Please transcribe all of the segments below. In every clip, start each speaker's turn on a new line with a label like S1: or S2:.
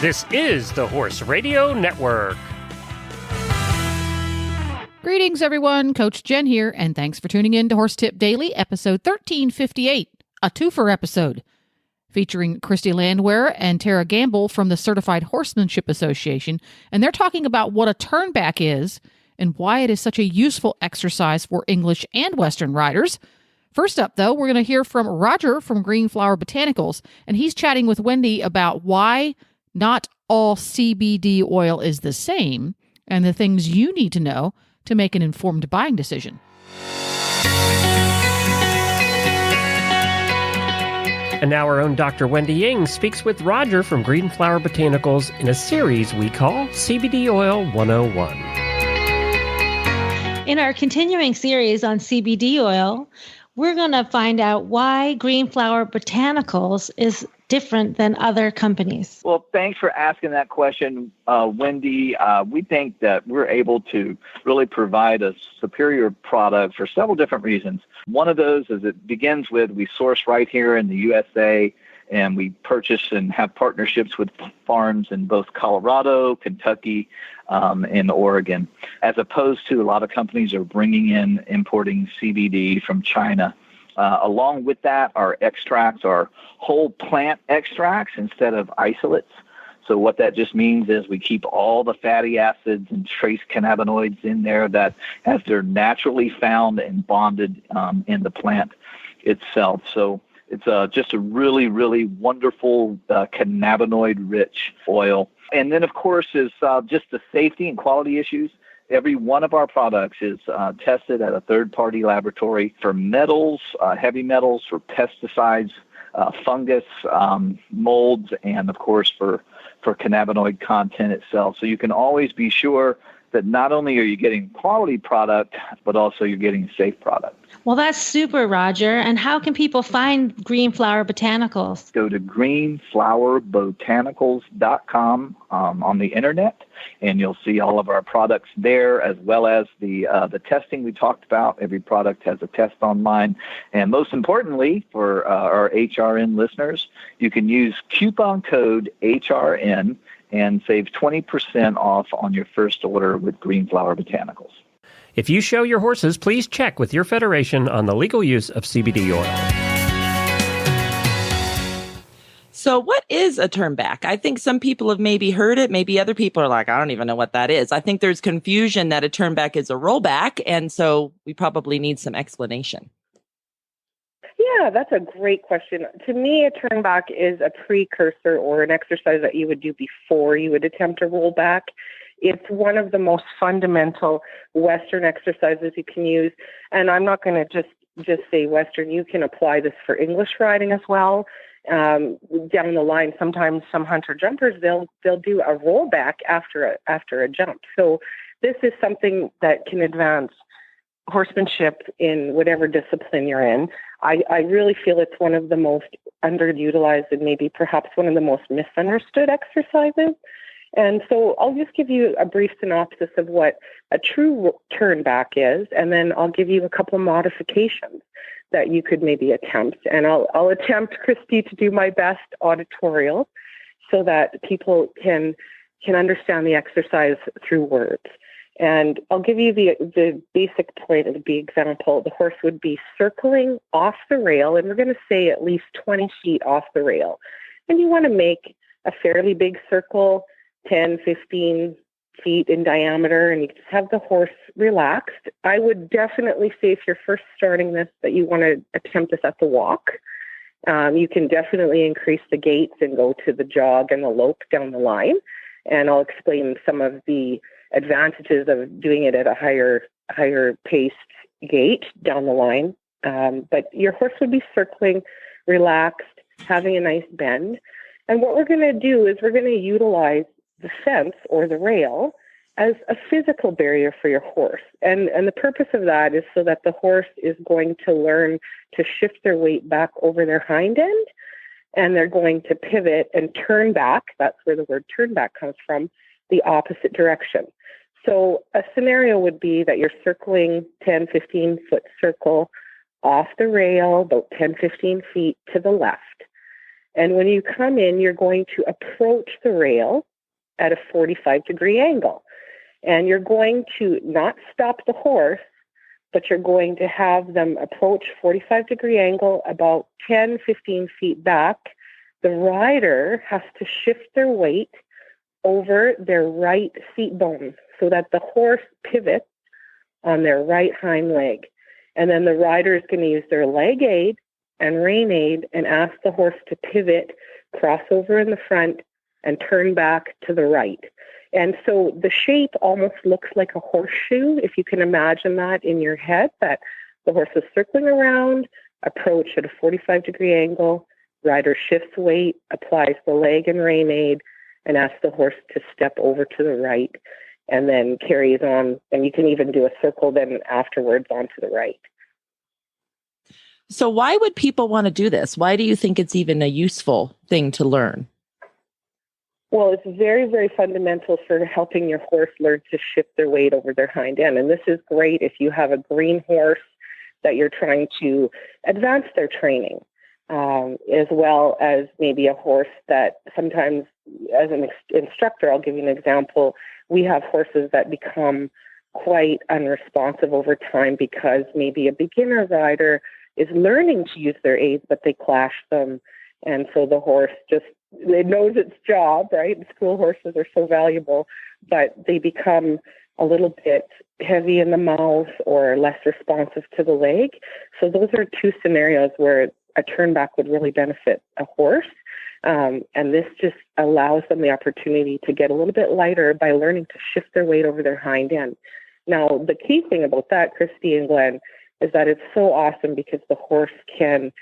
S1: This is the Horse Radio Network.
S2: Greetings, everyone. Coach Jen here, and thanks for tuning in to Horse Tip Daily, episode 1358, a twofer episode, featuring Christy Landwehr and Tara Gamble from the Certified Horsemanship Association, and they're talking about what a turnback is and why it is such a useful exercise for English and Western riders. First up, though, we're going to hear from Roger from Green Flower Botanicals, and he's chatting with Wendy about why not all CBD oil is the same and the things you need to know to make an informed buying decision.
S1: And now our own Dr. Wendy Ying speaks with Roger from Green Flower Botanicals in a series we call CBD Oil 101.
S3: In our continuing series on CBD oil, we're going to find out why Green Flower Botanicals is different than other companies.
S4: Well, thanks for asking that question, Wendy. We think that we're able to really provide a superior product for several different reasons. One of those is it begins with we source right here in the USA, and we purchase and have partnerships with farms in both Colorado, Kentucky, and Oregon, as opposed to a lot of companies are bringing in, importing CBD from China. Along with that, our extracts are whole plant extracts instead of isolates. So what that just means is we keep all the fatty acids and trace cannabinoids in there that as they're naturally found and bonded in the plant itself. So it's just a really, really wonderful cannabinoid-rich oil. And then, of course, is just the safety and quality issues. Every one of our products is tested at a third-party laboratory for metals, heavy metals, for pesticides, fungus, molds, and, of course, for cannabinoid content itself. So you can always be sure that not only are you getting quality product, but also you're getting a safe product.
S3: Well, that's super, Roger. And how can people find Green Flower Botanicals?
S4: Go to greenflowerbotanicals.com on the internet, and you'll see all of our products there, as well as the testing we talked about. Every product has a test online. And most importantly, for our HRN listeners, you can use coupon code HRN and save 20% off on your first order with Green Flower Botanicals.
S1: If you show your horses, please check with your federation on the legal use of CBD oil.
S5: So what is a turnback? I think some people have maybe heard it. Maybe other people are like, I don't even know what that is. I think there's confusion that a turnback is a rollback. And so we probably need some explanation.
S6: Yeah, that's a great question. To me, a turnback is a precursor or an exercise that you would do before you would attempt a rollback. It's one of the most fundamental Western exercises you can use. And I'm not going to just say Western. You can apply this for English riding as well. Down the line, sometimes some hunter jumpers, they'll do a rollback after a jump. So this is something that can advance horsemanship in whatever discipline you're in. I really feel it's one of the most underutilized and maybe perhaps one of the most misunderstood exercises. And so I'll just give you a brief synopsis of what a true turnback is, and then I'll give you a couple modifications that you could maybe attempt. And I'll attempt, Christy, to do my best auditorial so that people can understand the exercise through words. And I'll give you the basic point of the example. The horse would be circling off the rail, and we're going to say at least 20 feet off the rail. And you want to make a fairly big circle, 10, 15 feet in diameter, and you just have the horse relaxed. I would definitely say if you're first starting this that you want to attempt this at the walk. You can definitely increase the gaits and go to the jog and the lope down the line. And I'll explain some of the advantages of doing it at a higher paced gait down the line. But your horse would be circling, relaxed, having a nice bend. And what we're going to do is we're going to utilize the fence or the rail as a physical barrier for your horse. And the purpose of that is so that the horse is going to learn to shift their weight back over their hind end, and they're going to pivot and turn back. That's where the word turn back comes from, the opposite direction. So a scenario would be that you're circling 10, 15 foot circle off the rail, about 10, 15 feet to the left. And when you come in, you're going to approach the rail at a 45-degree angle. And you're going to not stop the horse, but you're going to have them approach 45-degree angle about 10, 15 feet back. The rider has to shift their weight over their right seat bone so that the horse pivots on their right hind leg. And then the rider is going to use their leg aid and rein aid and ask the horse to pivot, cross over in the front, and turn back to the right. And so the shape almost looks like a horseshoe, if you can imagine that in your head, that the horse is circling around, approach at a 45-degree angle, rider shifts weight, applies the leg and rein aid, and asks the horse to step over to the right, and then carries on. And you can even do a circle then afterwards onto the right.
S5: So why would people want to do this? Why do you think it's even a useful thing to learn?
S6: Well, it's very, very fundamental for helping your horse learn to shift their weight over their hind end. And this is great if you have a green horse that you're trying to advance their training, as well as maybe a horse that sometimes, as an instructor, I'll give you an example. We have horses that become quite unresponsive over time because maybe a beginner rider is learning to use their aids, but they clash them. And so the horse it knows its job, right? School horses are so valuable, but they become a little bit heavy in the mouth or less responsive to the leg. So those are two scenarios where a turnback would really benefit a horse. And this just allows them the opportunity to get a little bit lighter by learning to shift their weight over their hind end. Now, the key thing about that, Christy and Glenn, is that it's so awesome because the horse can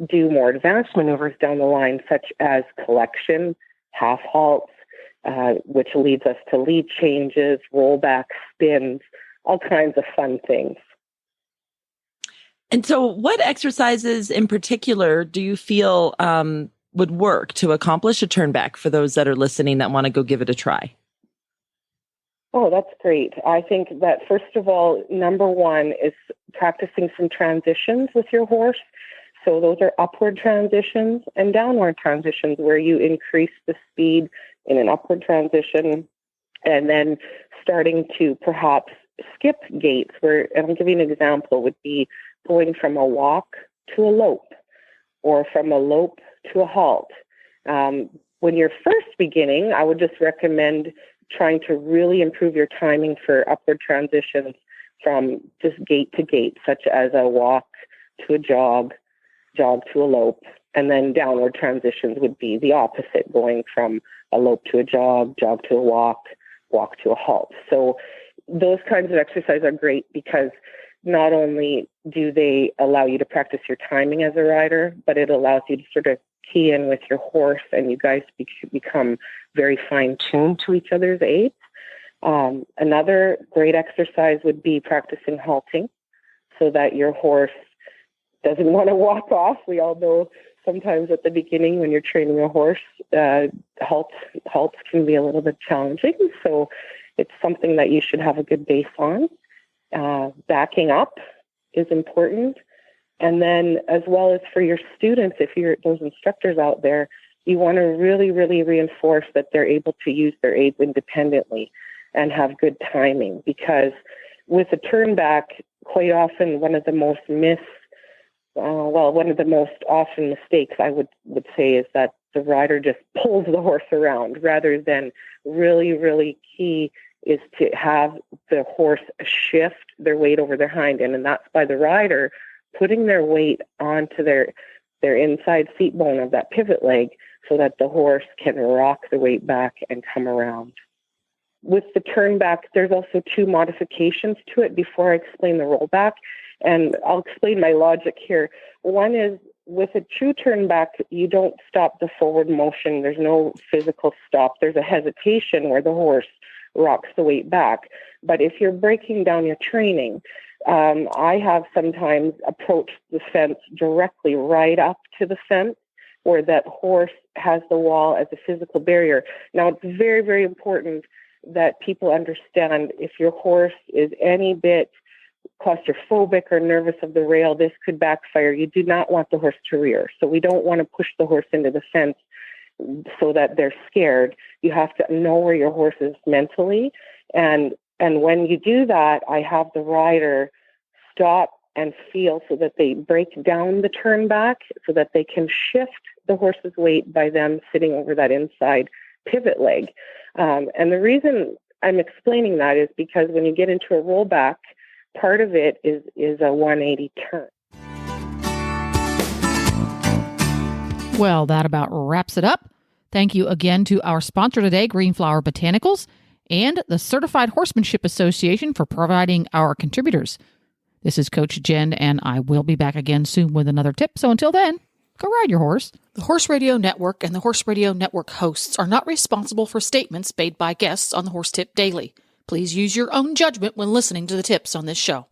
S6: do more advanced maneuvers down the line, such as collection, half halts, which leads us to lead changes, rollback, spins, all kinds of fun things.
S5: And so what exercises in particular do you feel would work to accomplish a turnback for those that are listening that want to go give it a try?
S6: Oh, that's great. I think that, first of all, number one is practicing some transitions with your horse. So those are upward transitions and downward transitions where you increase the speed in an upward transition and then starting to perhaps skip gaits where, and I'll give you an example, would be going from a walk to a lope or from a lope to a halt. When you're first beginning, I would just recommend trying to really improve your timing for upward transitions from just gait to gait, such as a walk to a jog to a lope, and then downward transitions would be the opposite, going from a lope to a jog to a walk to a halt. So those kinds of exercises are great because not only do they allow you to practice your timing as a rider, but it allows you to sort of key in with your horse and you guys become very fine-tuned to each other's aids. Another great exercise would be practicing halting so that your horse doesn't want to walk off. We all know sometimes at the beginning when you're training a horse, halts can be a little bit challenging. So it's something that you should have a good base on. Backing up is important. And then as well as for your students, if you're those instructors out there, you want to really, really reinforce that they're able to use their aids independently and have good timing. Because with a turnback, quite often one of the most often mistakes I would say is that the rider just pulls the horse around rather than really, really key is to have the horse shift their weight over their hind end. And that's by the rider putting their weight onto their inside seat bone of that pivot leg so that the horse can rock the weight back and come around. With the turnback, there's also two modifications to it before I explain the rollback. And I'll explain my logic here. One is with a true turnback, you don't stop the forward motion. There's no physical stop. There's a hesitation where the horse rocks the weight back. But if you're breaking down your training, I have sometimes approached the fence directly right up to the fence where that horse has the wall as a physical barrier. Now, it's very, very important that people understand if your horse is any bit claustrophobic or nervous of the rail, this could backfire. You do not want the horse to rear. So we don't want to push the horse into the fence so that they're scared. You have to know where your horse is mentally. And when you do that, I have the rider stop and feel so that they break down the turn back so that they can shift the horse's weight by them sitting over that inside pivot leg. And the reason I'm explaining that is because when you get into a rollback, part of it is a 180 turn.
S2: Well, that about wraps it up. Thank you again to our sponsor today, Green Flower Botanicals, and the Certified Horsemanship Association for providing our contributors. This is Coach Jen, and I will be back again soon with another tip. So until then, go ride your horse. The Horse Radio Network and the Horse Radio Network hosts are not responsible for statements made by guests on the Horse Tip Daily. Please use your own judgment when listening to the tips on this show.